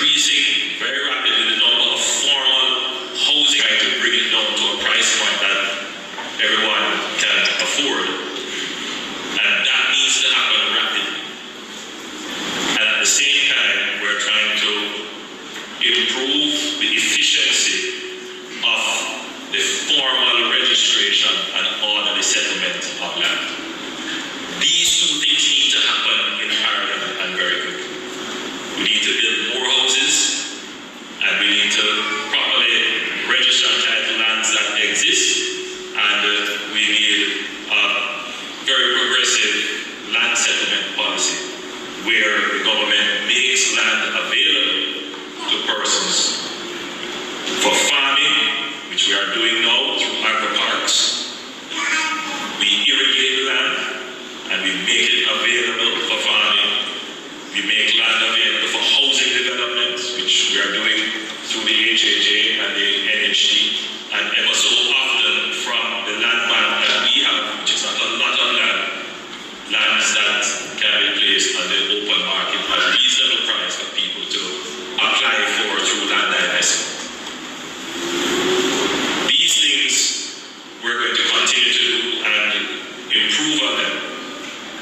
increasing very rapidly the number of formal housing to bring it down to a price point that everyone can afford. And that needs to happen rapidly. And at the same time, we're trying to improve the efficiency of the formal registration and orderly settlement of land. These two things need to happen in parallel and very quickly. We need to build more houses, and we need to properly register and title lands that exist, and we need a very progressive land settlement policy where the government makes land available to persons for farming, which we are doing now through agri-parks. We irrigate the land and we make it available for farming. We make land available for housing development, which we are doing through the HHA and the NHD, and ever so often from the land bank that we have, which is not a lot of land, lands that can be placed on the open market at a reasonable price for people to apply for through land divestment. These things we're going to continue to do and improve on them,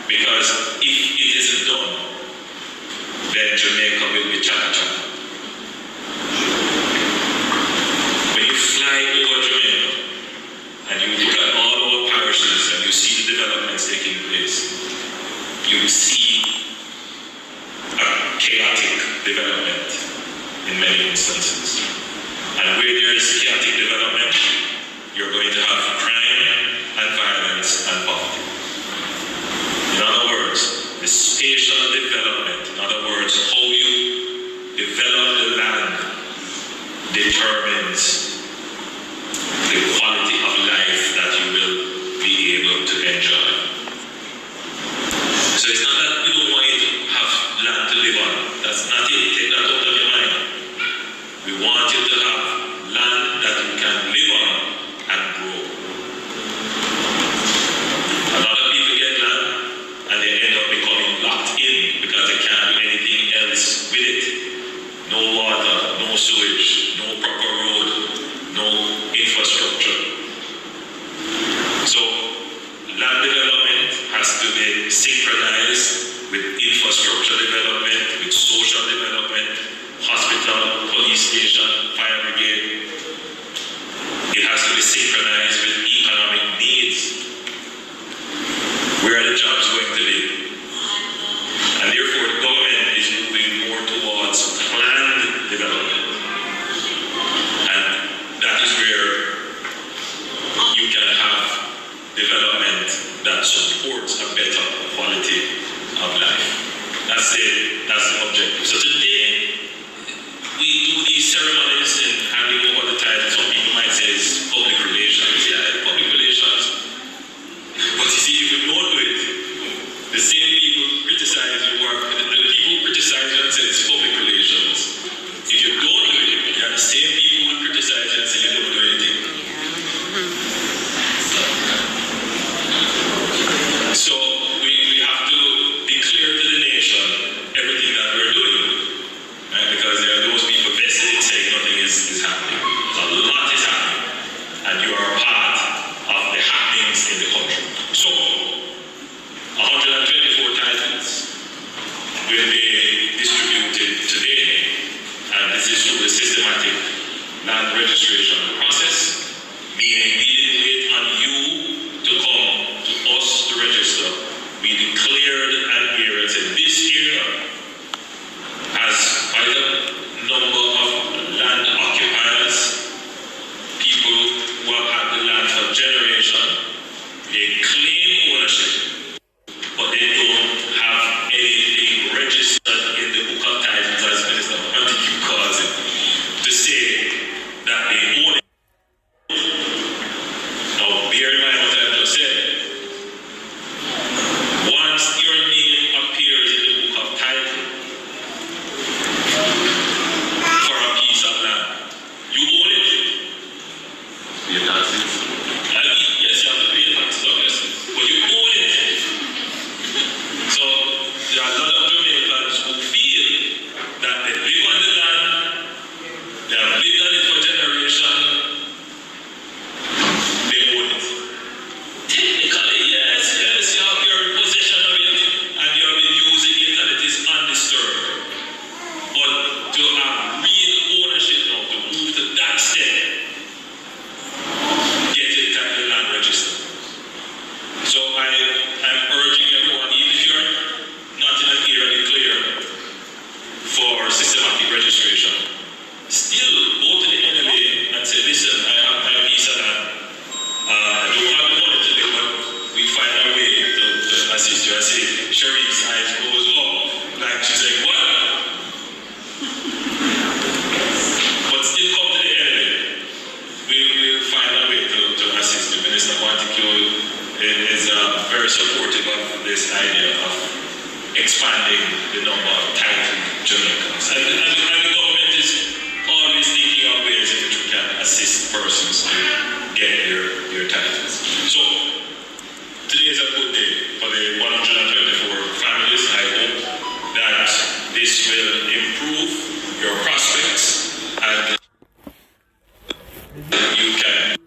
because if it isn't done, then Jamaica will be chaka-chaka. When you fly over Jamaica and you look at all our parishes and you see the developments taking place, you will see a chaotic development in many instances. And where there is chaotic development, you're going to have crime and violence and poverty. In other words, the spatial development, in other words, how you develop the land determines the quality of life that you will be able to enjoy. So it's not that we don't want you to have land to live on. That's not it. Take that out of your mind. We want you to have land that you can live on and grow. A lot of people get land and they end up becoming locked in because they can't do anything else with it. No water, no sewage, no proper road, no infrastructure. So land development has to be synchronized with infrastructure development, with social development, hospital, police station, fire brigade. It has to be synchronized with economic needs. Where are the jobs going to be? And therefore the government is moving more towards planned development. And that is where you can have development that supports a better quality of life. That's the objective. So today, we do these ceremonies and handing over the title. Some people might say it's public relations. Yeah, public relations. But you see, if you don't do it, the same people criticize your work. The people criticize you and say it's public relations. If you don't do it, you are the same people who criticize you and say you don't do anything. systematic registration, still go to the NLA and say, listen, I have my piece of land. I don't have the money today, but we find a way to assist you. I say, Sherry's eyes goes up, like she's like, what? But still come to the NLA. We'll find a way to assist you. Minister Montague is very supportive of this idea of expanding the number of titled Jamaicans. And the government is always thinking of ways in which we can assist persons to get their titles. So, today is a good day for the 124 families. I hope that this will improve your prospects and you can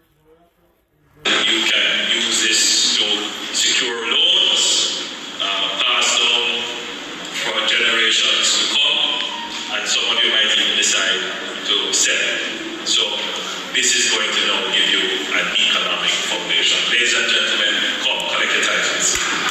use this to secure loans, pass down for generations to come, and some of you might even decide to sell. So this is going to now give you an economic foundation. Ladies and gentlemen, come collect your titles.